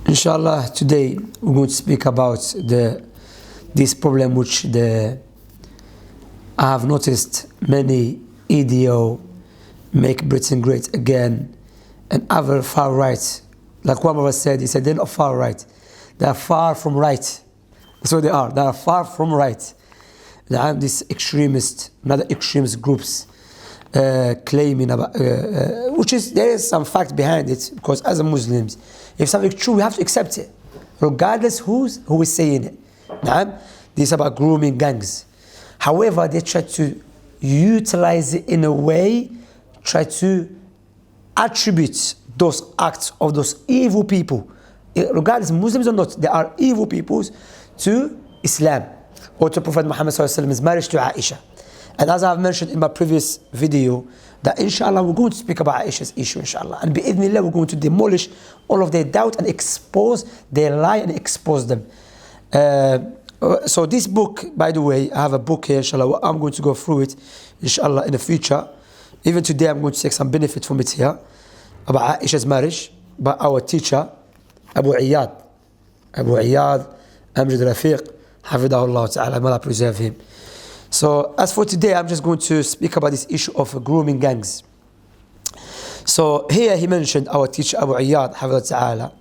Inshallah, today we're going to speak about this problem which I have noticed many EDO, Make Britain Great Again, and other far right. Like one of us said, he said they're not far right. They are far from right. That's what they are. They are far from right. There are these extremist, another extremist groups claiming about, which is, there is some fact behind it, because as a Muslims, if something is true, we have to accept it, regardless who is saying it. This is about grooming gangs. However, they try to utilize it in a way, try to attribute those acts of those evil people, regardless Muslims or not, they are evil peoples, to Islam or to Prophet Muhammad ﷺ's marriage to Aisha. And as I've mentioned in my previous video, that inshallah we're going to speak about Aisha's issue, inshallah. And bi'idhnillah we're going to demolish all of their doubt and expose their lie and expose them. So this book, by the way, I have a book here, inshallah. I'm going to go through it, inshallah, in the future. Even today I'm going to take some benefit from it here, about Aisha's marriage, by our teacher, 𝐥𝐢𝐤𝐤𝐤 Amjad Rafiq, Hafidahullah Ta'ala, may Allah preserve him. So as for today, I'm just going to speak about this issue of grooming gangs. So here he mentioned our teacher 𝐥𝐢𝐤𝐤, Hafidahullah Ta'ala.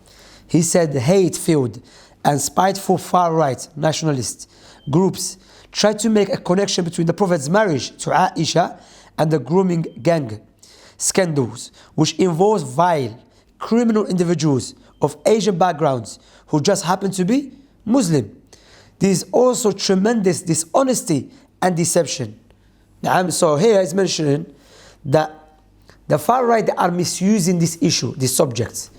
He said hate-filled and spiteful far-right nationalist groups try to make a connection between the Prophet's marriage to Aisha and the grooming gang scandals, which involves vile, criminal individuals of Asian backgrounds who just happen to be Muslim. There is also tremendous dishonesty and deception. So here he's mentioning that the far right, they are misusing this issue, this subject.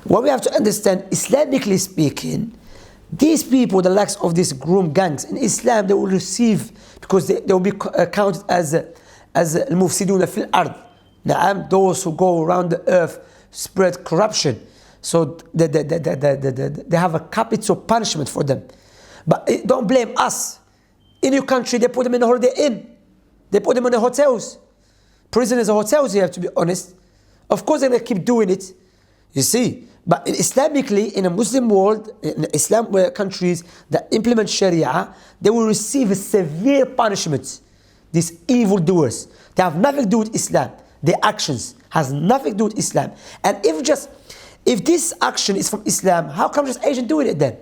What we have to understand, Islamically speaking, these people, the likes of these groom gangs in Islam, they will receive, because they will be counted as al-mufsiduna fil ard, those who go around the earth spread corruption. So they have a capital punishment for them. But don't blame us. In your country, they put them in a Holiday Inn. They put them in the hotels. Prisoners are hotels, you have to be honest. Of course, they're going to keep doing it. You see. But Islamically, in a Muslim world, in Islam countries that implement Sharia, they will receive a severe punishment. These evildoers. They have nothing to do with Islam. Their actions has nothing to do with Islam. And if this action is from Islam, how come just Asian doing it then?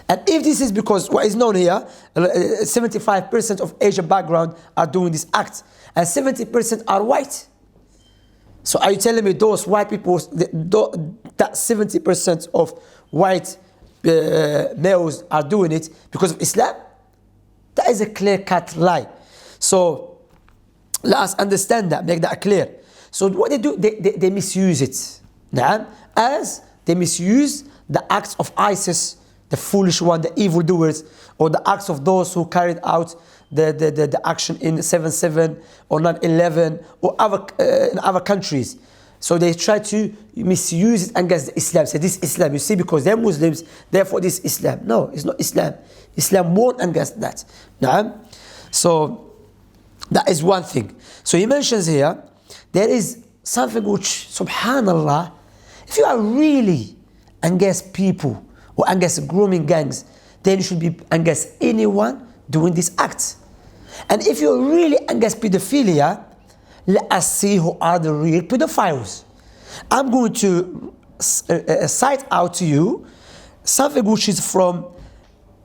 And if this is because what is known here, 75% of Asian background are doing this act, and 70% are white. So are you telling me those white people, that 70% of white males are doing it because of Islam? That is a clear-cut lie. So let us understand that, make that clear. So what they do, they misuse it. As they misuse the acts of ISIS, the foolish one, the evildoers, or the acts of those who carried out the action in 7/7 or 9/11 or in other countries. So they try to misuse it against Islam. Say this is Islam, you see, because they're Muslims, therefore this is Islam. No, it's not Islam. Islam won't against that. So that is one thing. So he mentions here, there is something which, subhanallah, if you are really against people or against grooming gangs, then you should be against anyone doing this act. And if you're really against pedophilia, let us see who are the real pedophiles. I'm going to cite out to you something which is from,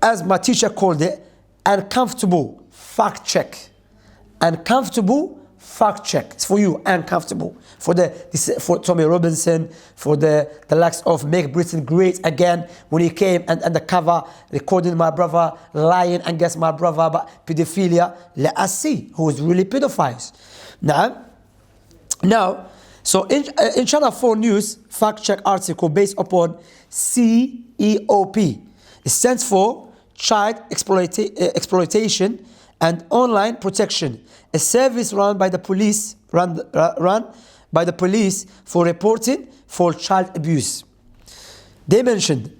as my teacher called it, uncomfortable fact check. Uncomfortable fact check. It's for you, uncomfortable. For Tommy Robinson, for the likes of Make Britain Great Again, when he came and the cover recording my brother lying against my brother about pedophilia. Let us see who is really pedophiles. Now, so in Channel 4 News fact check article based upon CEOP. It stands for Child Exploitation and Online Protection, a service run by the police for reporting for child abuse. They mentioned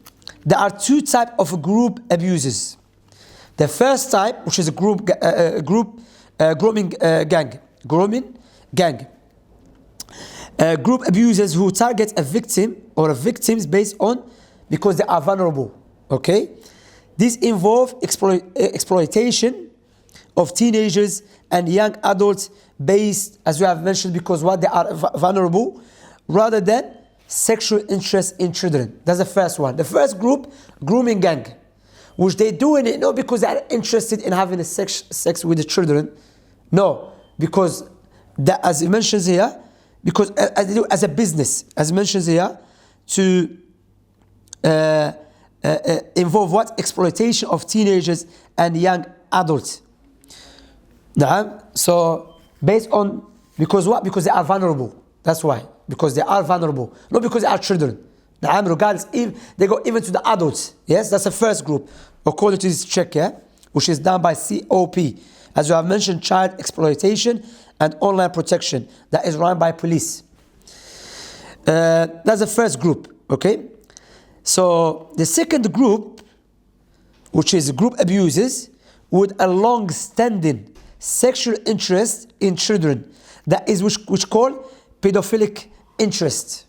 there are two types of group abuses. The first type, which is a grooming gang. Group abusers who target a victim or victims based on because they are vulnerable. Okay? This involves exploitation of teenagers and young adults based, as we have mentioned, because what they are vulnerable, rather than sexual interest in children. That's the first one. The first group, grooming gang, which they doing it not because they are interested in having sex with the children. No, because that, as it mentions here, because as they do as a business, as it mentions here, to involve what? Exploitation of teenagers and young adults. So based on, because what? Because they are vulnerable. That's why. Because they are vulnerable. Not because they are children. Regardless, they go even to the adults. Yes, that's the first group. According to this check, yeah, which is done by COP. As we have mentioned, child exploitation and online protection. That is run by police. That's the first group. Okay. So the second group, which is group abuses with a long-standing sexual interest in children. That is which called pedophilic interest.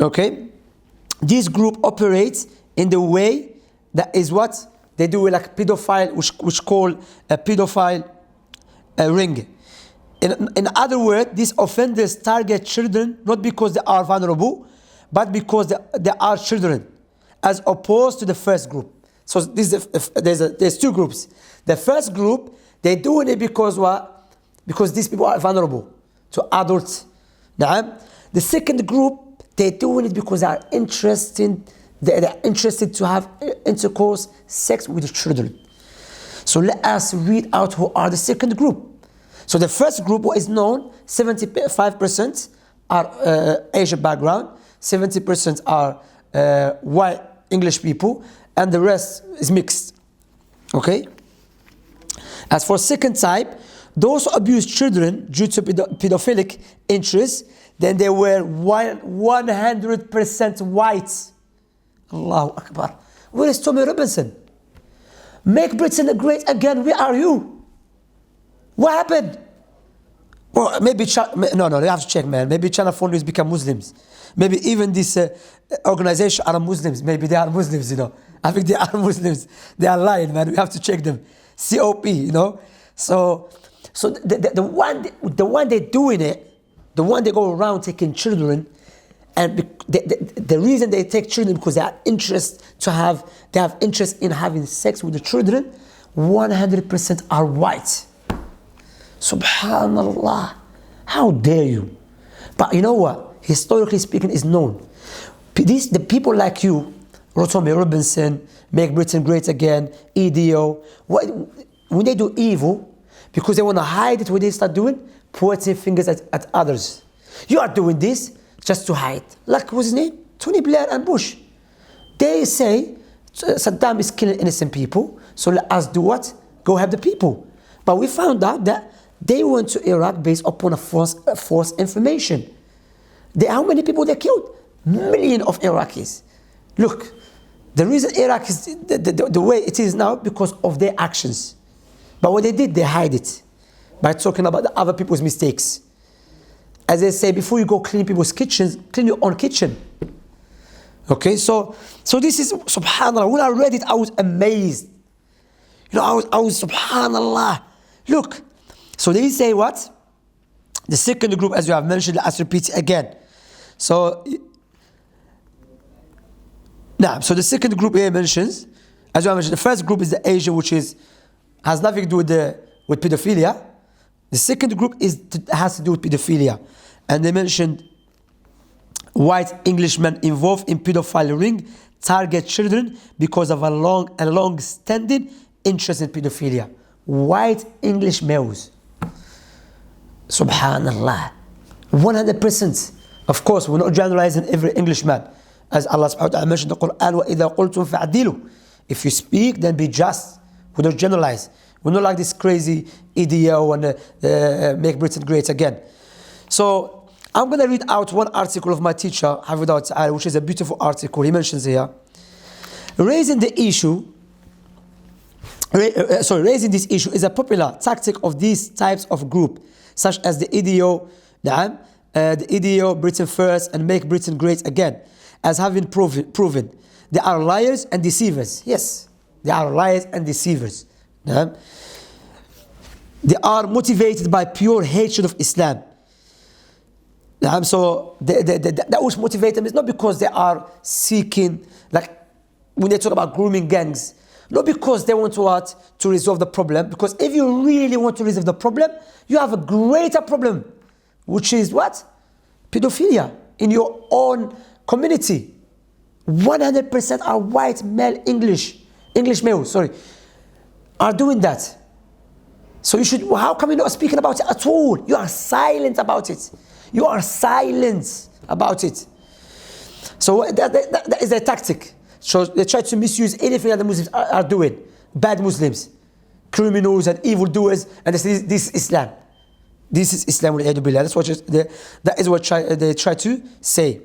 Okay? This group operates in the way that is what they do, like pedophile, which call a pedophile ring. In other words, these offenders target children not because they are vulnerable, but because they are children, as opposed to the first group. So there's two groups. The first group, they're doing it because what? Because these people are vulnerable to adults. The second group, they're doing it because they are interested. They're interested to have intercourse, sex with the children. So let us read out who are the second group. So the first group, what is known, 75% are Asian background, 70% are white English people, and the rest is mixed. Okay? As for second type, those who abuse children due to pedophilic interest, then they were 100% white. Allahu Akbar. Where is Tommy Robinson? Make Britain great again. Where are you? What happened? Well, maybe no, they have to check, man. Maybe China founders become Muslims. Maybe even this organization are Muslims. Maybe they are Muslims, you know. I think they are Muslims. They are lying, man. We have to check them. COP, you know. So the one they're doing it, the one they go around taking children, and the reason they take children because they have interest in having sex with the children, 100% are white. Subhanallah. How dare you? But you know what? Historically speaking, is known. The people like you, Tommy Robinson, Make Britain Great Again, EDO, when they do evil, because they want to hide it, what they start doing? Pointing fingers at others. You are doing this just to hide. Like, what's his name? Tony Blair and Bush. They say Saddam is killing innocent people, so let us do what? Go help the people. But we found out that they went to Iraq based upon a false information. How many people they killed? Millions of Iraqis. Look, the reason Iraq is the way it is now because of their actions. But what they did, they hide it by talking about the other people's mistakes. As they say, before you go clean people's kitchens, clean your own kitchen. Okay, so this is, subhanAllah, when I read it, I was amazed. You know, I was subhanAllah. Look, so they say what? The second group, as you have mentioned, let's repeat it again. So the second group here mentions, as you have mentioned, the first group is the Asian, which has nothing to do with pedophilia. The second group has to do with pedophilia. And they mentioned white Englishmen involved in pedophile ring target children because of a long-standing interest in pedophilia. White English males. Subhanallah. 100%. Of course, we're not generalizing every Englishman. As Allah Subhanahu wa ta'ala mentioned in the Quran, وَإِذَا قُلْتُمْ فَعْدِلُوا. If you speak, then be just. We don't generalize. We're not like this crazy EDO and Make Britain Great Again. So I'm going to read out one article of my teacher, Hafidahullah Ta'ala, which is a beautiful article. He mentions here, raising this issue is a popular tactic of these types of group, such as the EDO, Britain First, and Make Britain Great Again, as having proven. They are liars and deceivers. Yes, they are liars and deceivers. They are motivated by pure hatred of Islam. So that which motivates them is not because they are seeking, like when they talk about grooming gangs, not because they want to resolve the problem, because if you really want to resolve the problem, you have a greater problem, which is what? Pedophilia in your own community. 100% are white male English males, are doing that. So you should, how come you're not speaking about it at all? You are silent about it. You are silent about it. So that is their tactic. So they try to misuse anything that the Muslims are doing. Bad Muslims, criminals and evildoers, and they say this is Islam. This is Islam. That is what they try to say.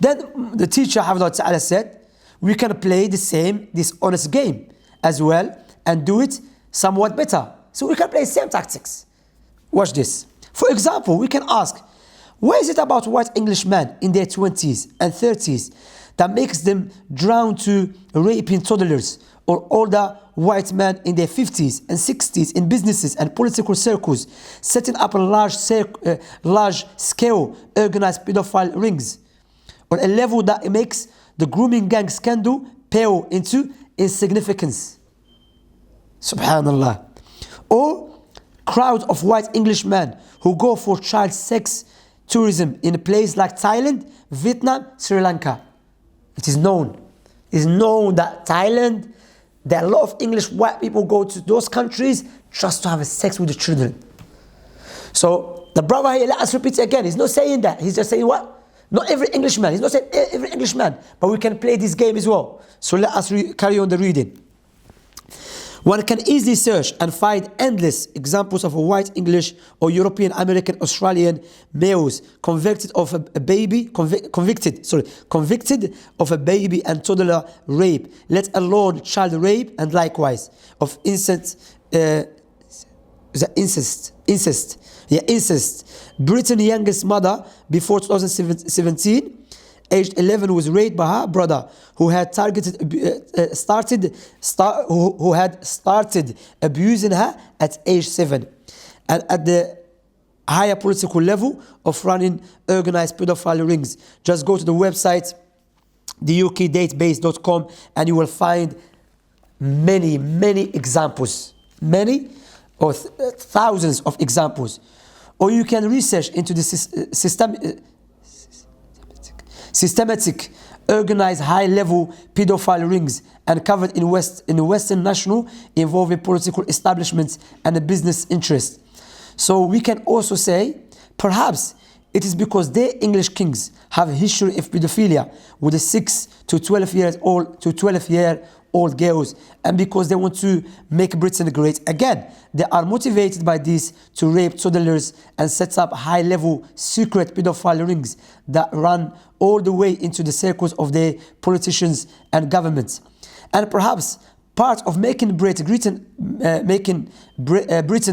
Then the teacher Ta'ala said, we can play this honest game as well and do it somewhat better. So we can play the same tactics. Watch this. For example, we can ask, what is it about white Englishmen in their 20s and 30s that makes them drawn to raping toddlers, or older white men in their 50s and 60s in businesses and political circles, setting up a large-scale organized pedophile rings on a level that makes the grooming gang scandal pale into insignificance? Subhanallah. Or crowds of white Englishmen who go for child sex tourism in a place like Thailand, Vietnam, Sri Lanka. It is known that Thailand, there are a lot of English white people go to those countries just to have sex with the children. So the brother here, let us repeat it again. He's not saying that. He's just saying what? Not every Englishman. He's not saying every Englishman, but we can play this game as well. So let us carry on the reading. One can easily search and find endless examples of white English or European, American, Australian males convicted of a baby and toddler rape, let alone child rape, and likewise of incest. Britain's youngest mother before 2017, aged 11, was raped by her brother, who had started abusing her at age 7, and at the higher political level of running organized pedophile rings. Just go to the website theukdatabase.com and you will find many examples, many or thousands of examples. Or you can research into the systematic, organized, high-level pedophile rings uncovered in Western national involving political establishments and the business interests. So we can also say, perhaps it is because their English kings have a history of pedophilia with the 6 to 12-year-old girls, and because they want to make Britain great again. They are motivated by this to rape toddlers and set up high-level secret pedophile rings that run all the way into the circles of their politicians and governments. And perhaps part of making Britain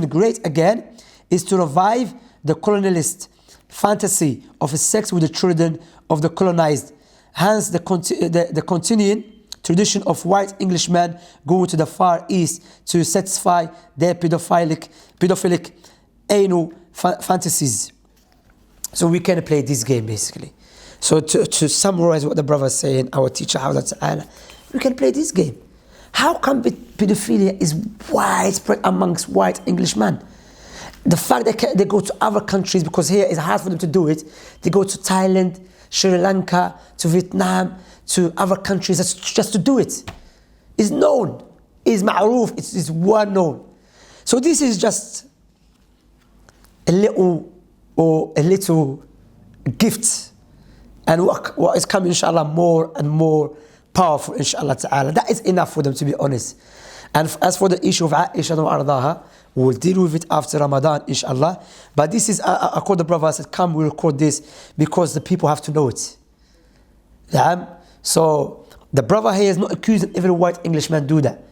great again is to revive the colonialist fantasy of sex with the children of the colonized. Hence the continuing tradition of white Englishmen going to the Far East to satisfy their pedophilic anal fantasies. So we can play this game basically. So to summarize what the brother is saying, our teacher, Ta'ala, we can play this game. How come pedophilia is widespread amongst white Englishmen? The fact that they go to other countries, because here it's hard for them to do it, they go to Thailand, Sri Lanka, to Vietnam, to other countries just to do it. It's known, it's ma'roof, it's well known. So this is just a little gift, and what is coming, inshallah, more and more powerful, inshallah ta'ala. That is enough for them, to be honest. And as for the issue of Aisha ardhaha, we will deal with it after Ramadan, inshallah. But this is, I called the brother, I said, come, we record this because the people have to know it. So the brother here is not accusing every white Englishman do that.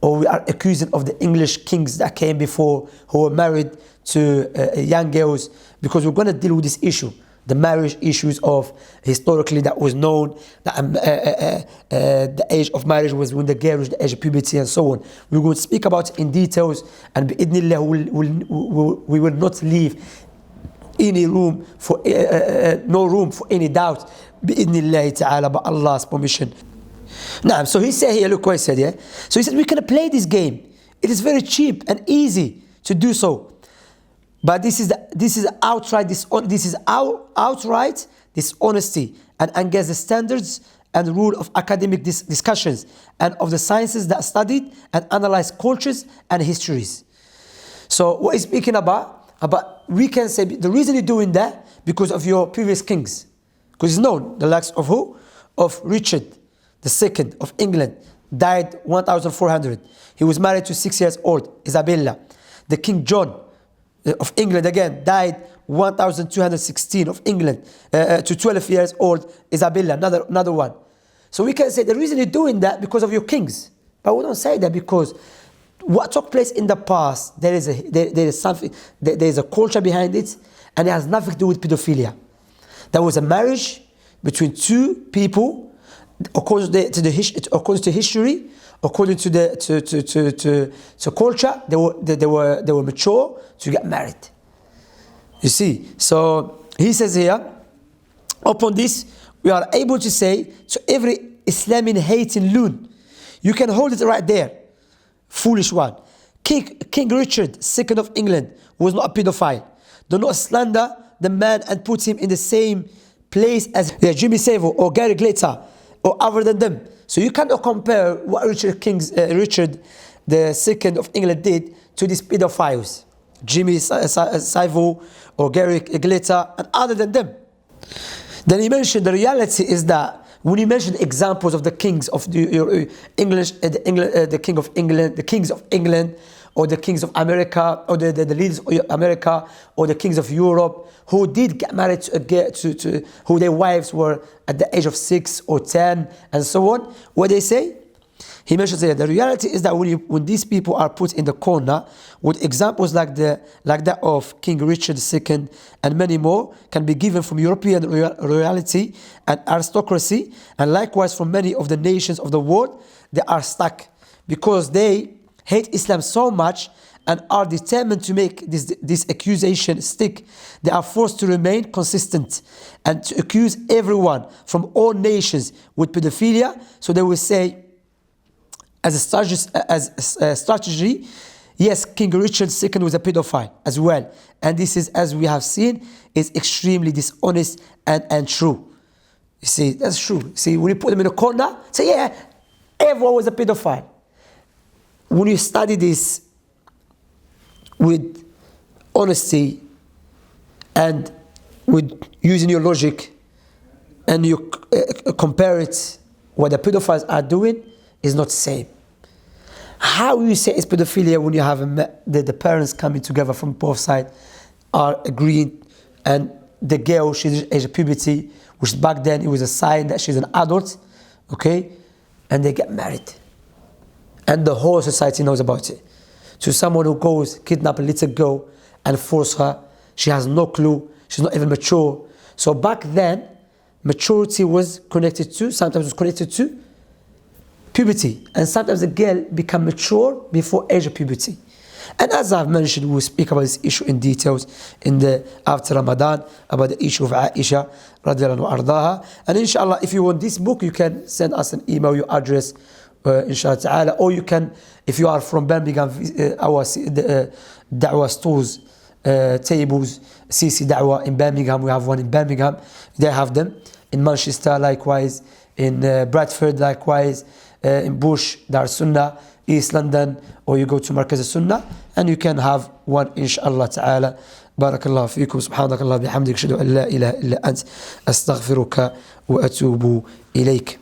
Or we are accusing of the English kings that came before who were married to young girls, because we're going to deal with this issue. the marriage issues of historically that was known, that the age of marriage was when the girl reached the age of puberty and so on. We're going to speak about it in details, and we will not leave any room for no room for any doubt بإذن ta'ala, by Allah's permission. Now, so he said here, look what he said, yeah? So he said, we can play this game. It is very cheap and easy to do so. But this is outright dishonesty and against the standards and rule of academic discussions and of the sciences that studied and analyzed cultures and histories. So what he's speaking about we can say the reason you're doing that because of your previous kings. Because it's known, the likes of who? Of Richard II of England, died 1400. He was married to 6 years old, Isabella. The King John of England again died 1216 of England to 12 years old Isabella, another one. So we can say the reason you're doing that because of your kings, but we don't say that because what took place in the past, there is a culture behind it, and it has nothing to do with pedophilia. There was a marriage between two people according to history. According to culture, they were mature to get married. You see, so he says here, upon this, we are able to say to every Islamic hating loon, you can hold it right there, foolish one. King Richard II of England was not a pedophile. Do not slander the man and put him in the same place as Jimmy Savile or Gary Glitter or other than them. So you cannot compare what Richard II of England did to these pedophiles, Jimmy Savile or Gary Glitter and other than them. Then he mentioned the reality is that when he mentioned examples of the kings of the English, the King of England, the kings of England, or the kings of America, or the leaders of America, or the kings of Europe, who did get married to who their wives were at the age of 6 or 10, and so on. What they say? He mentions here, the reality is that when these people are put in the corner, with examples like that of King Richard II and many more, can be given from European royalty and aristocracy, and likewise from many of the nations of the world, they are stuck because they hate Islam so much and are determined to make this accusation stick. They are forced to remain consistent and to accuse everyone from all nations with pedophilia. So they will say, as a strategy, yes, King Richard II was a pedophile as well. And this is, as we have seen, is extremely dishonest and true. You see, that's true. See, when you put them in a corner, say, yeah, everyone was a pedophile. When you study this with honesty and with using your logic and you compare it, what the pedophiles are doing is not the same. How you say it's pedophilia when you have the parents coming together from both sides are agreeing, and the girl, she's age of puberty, which back then it was a sign that she's an adult, okay, and they get married. And the whole society knows about it. To someone who goes, kidnap a little girl and force her, she has no clue, she's not even mature. So back then, maturity was sometimes connected to puberty. And sometimes the girl become mature before age of puberty. And as I've mentioned, we'll speak about this issue in details after Ramadan, about the issue of Aisha radiallahu anha. And inshallah, if you want this book, you can send us an email, your address, inshallah ta'ala, or you can, if you are from Birmingham, our Da'wah stores, tables, CC Da'wah in Birmingham, we have one in Birmingham, they have them, in Manchester likewise, in Bradford likewise, in Bush, Dar Sunnah, East London, or you go to Markaz Sunnah, and you can have one inshallah ta'ala. Barakallahu feekum, subhanakallah bihamdik, ashhadu an la ilaha illa ant, astaghfiruka wa atubu ilayk.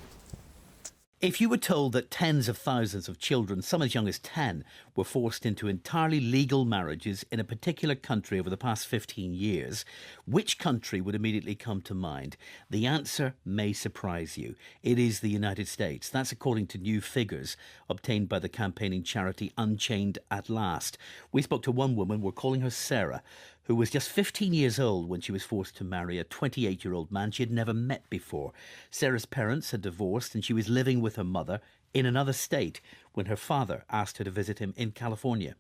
If you were told that tens of thousands of children, some as young as 10, were forced into entirely legal marriages in a particular country over the past 15 years, which country would immediately come to mind? The answer may surprise you. It is the United States. That's according to new figures obtained by the campaigning charity Unchained at Last. We spoke to one woman, we're calling her Sarah, who was just 15 years old when she was forced to marry a 28-year-old man she had never met before. Sarah's parents had divorced and she was living with her mother in another state when her father asked her to visit him in California.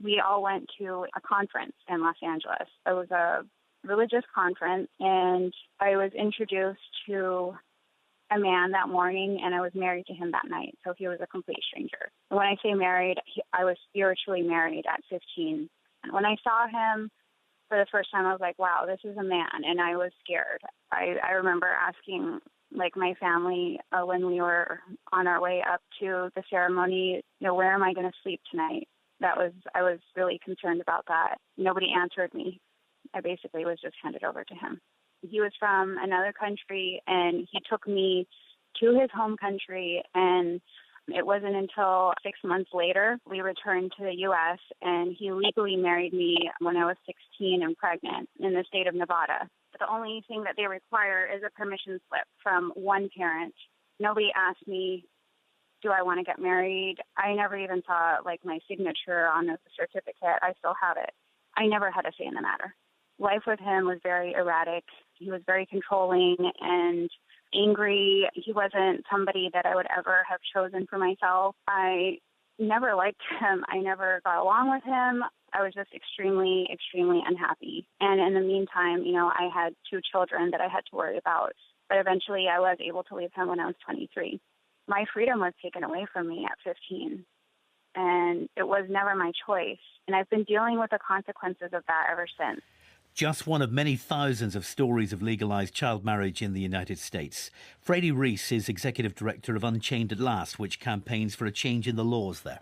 We all went to a conference in Los Angeles. It was a religious conference, and I was introduced to a man that morning, and I was married to him that night. So he was a complete stranger. And when I say married, I was spiritually married at 15. And when I saw him for the first time, I was like, wow, this is a man, and I was scared. I remember asking, like, my family when we were on our way up to the ceremony, where am I going to sleep tonight? I was really concerned about that. Nobody answered me. I basically was just handed over to him. He was from another country, and he took me to his home country, and it wasn't until 6 months later we returned to the U.S., and he legally married me when I was 16 and pregnant in the state of Nevada. The only thing that they require is a permission slip from one parent. Nobody asked me, do I want to get married? I never even saw, my signature on the certificate. I still have it. I never had a say in the matter. Life with him was very erratic. He was very controlling and angry. He wasn't somebody that I would ever have chosen for myself. I never liked him. I never got along with him. I was just extremely, extremely unhappy. And in the meantime, I had 2 children that I had to worry about. But eventually I was able to leave him when I was 23. My freedom was taken away from me at 15. And it was never my choice. And I've been dealing with the consequences of that ever since. Just one of many thousands of stories of legalised child marriage in the United States. Freddie Reese is Executive Director of Unchained at Last, which campaigns for a change in the laws there.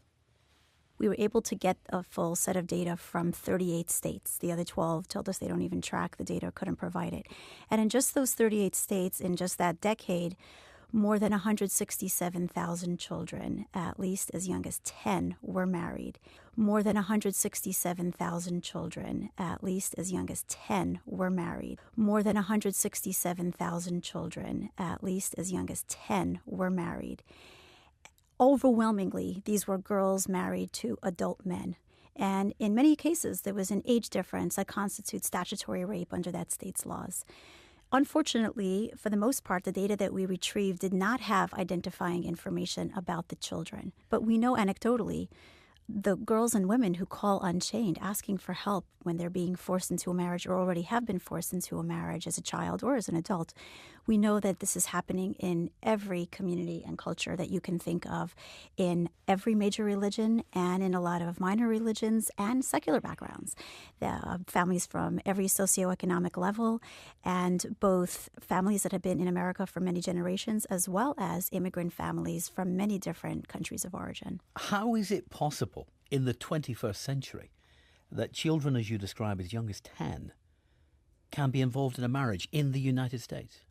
We were able to get a full set of data from 38 states. The other 12 told us they don't even track the data, couldn't provide it. And in just those 38 states, in just that decade, more than 167,000 children, at least as young as 10, were married. More than 167,000 children, at least as young as 10, were married. More than 167,000 children, at least as young as 10, were married. Overwhelmingly, these were girls married to adult men. And in many cases, there was an age difference that constitutes statutory rape under that state's laws. Unfortunately, for the most part, the data that we retrieved did not have identifying information about the children. But we know anecdotally the girls and women who call Unchained asking for help when they're being forced into a marriage or already have been forced into a marriage as a child or as an adult. We know that this is happening in every community and culture that you can think of, in every major religion and in a lot of minor religions and secular backgrounds. Families from every socioeconomic level, and both families that have been in America for many generations as well as immigrant families from many different countries of origin. How is it possible in the 21st century that children, as you describe, as young as 10, can be involved in a marriage in the United States?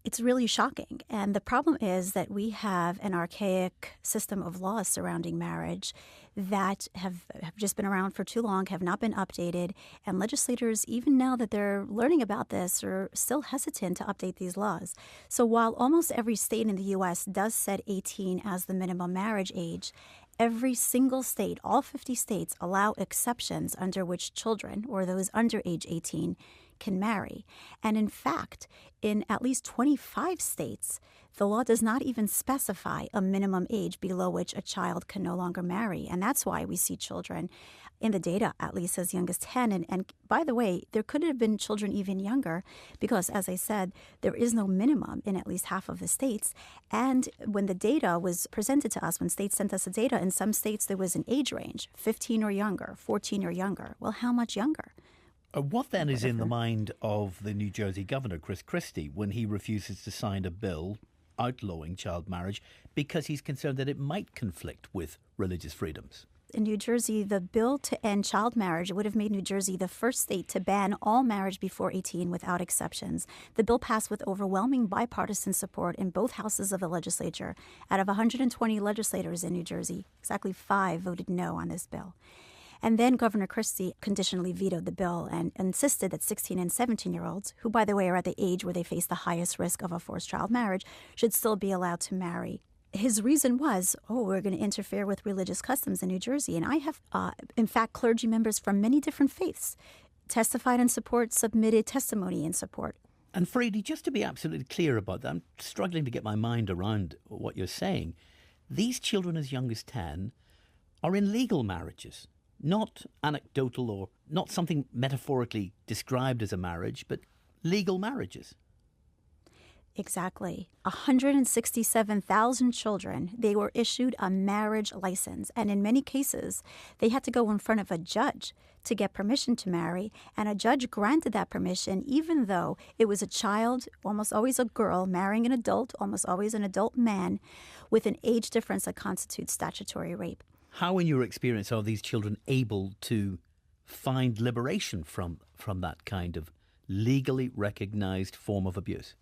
It's really shocking. And the problem is that we have an archaic system of laws surrounding marriage that have just been around for too long, have not been updated. And legislators, even now that they're learning about this, are still hesitant to update these laws. So while almost every state in the U.S. does set 18 as the minimum marriage age, every single state, all 50 states, allow exceptions under which children or those under age 18 can marry. And in fact, in at least 25 states, the law does not even specify a minimum age below which a child can no longer marry. And that's why we see children in the data, at least as young as 10. And by the way, there could have been children even younger because, as I said, there is no minimum in at least half of the states. And when the data was presented to us, when states sent us the data, in some states there was an age range, 15 or younger, 14 or younger. Well, how much younger? What then is in the mind of the New Jersey governor, Chris Christie, when he refuses to sign a bill outlawing child marriage because he's concerned that it might conflict with religious freedoms? In New Jersey, the bill to end child marriage would have made New Jersey the first state to ban all marriage before 18 without exceptions. The bill passed with overwhelming bipartisan support in both houses of the legislature. Out of 120 legislators in New Jersey, exactly 5 voted no on this bill. And then Governor Christie conditionally vetoed the bill and insisted that 16 and 17-year-olds, who, by the way, are at the age where they face the highest risk of a forced child marriage, should still be allowed to marry. His reason was, we're going to interfere with religious customs in New Jersey. And I have, in fact, clergy members from many different faiths testified in support, submitted testimony in support. And Frady, just to be absolutely clear about that, I'm struggling to get my mind around what you're saying. These children as young as 10 are in legal marriages, not anecdotal or not something metaphorically described as a marriage, but legal marriages. Exactly. 167,000 children, they were issued a marriage license. And in many cases, they had to go in front of a judge to get permission to marry. And a judge granted that permission, even though it was a child, almost always a girl, marrying an adult, almost always an adult man, with an age difference that constitutes statutory rape. How, in your experience, are these children able to find liberation from that kind of legally recognized form of abuse?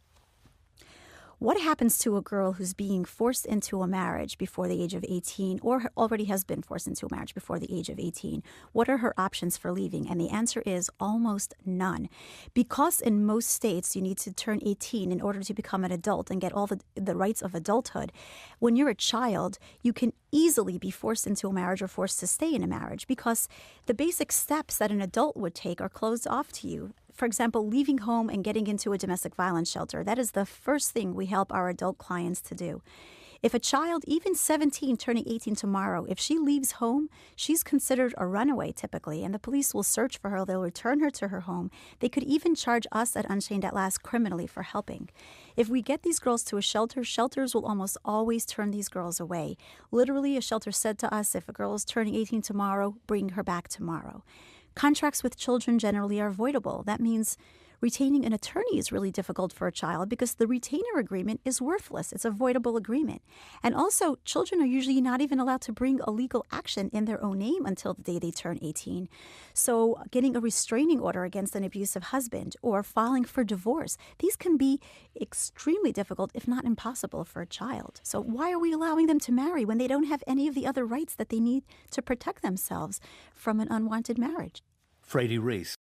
What happens to a girl who's being forced into a marriage before the age of 18 or already has been forced into a marriage before the age of 18? What are her options for leaving? And the answer is almost none. Because in most states you need to turn 18 in order to become an adult and get all the rights of adulthood. When you're a child, you can easily be forced into a marriage or forced to stay in a marriage because the basic steps that an adult would take are closed off to you. For example, leaving home and getting into a domestic violence shelter. That is the first thing we help our adult clients to do. If a child, even 17, turning 18 tomorrow, if she leaves home, she's considered a runaway typically, and the police will search for her. They'll return her to her home. They could even charge us at Unchained at Last criminally for helping. If we get these girls to a shelter, shelters will almost always turn these girls away. Literally, a shelter said to us, if a girl is turning 18 tomorrow, bring her back tomorrow. Contracts with children generally are voidable. That means retaining an attorney is really difficult for a child because the retainer agreement is worthless. It's a voidable agreement. And also, children are usually not even allowed to bring a legal action in their own name until the day they turn 18. So getting a restraining order against an abusive husband or filing for divorce, these can be extremely difficult, if not impossible, for a child. So why are we allowing them to marry when they don't have any of the other rights that they need to protect themselves from an unwanted marriage? Frady Rees,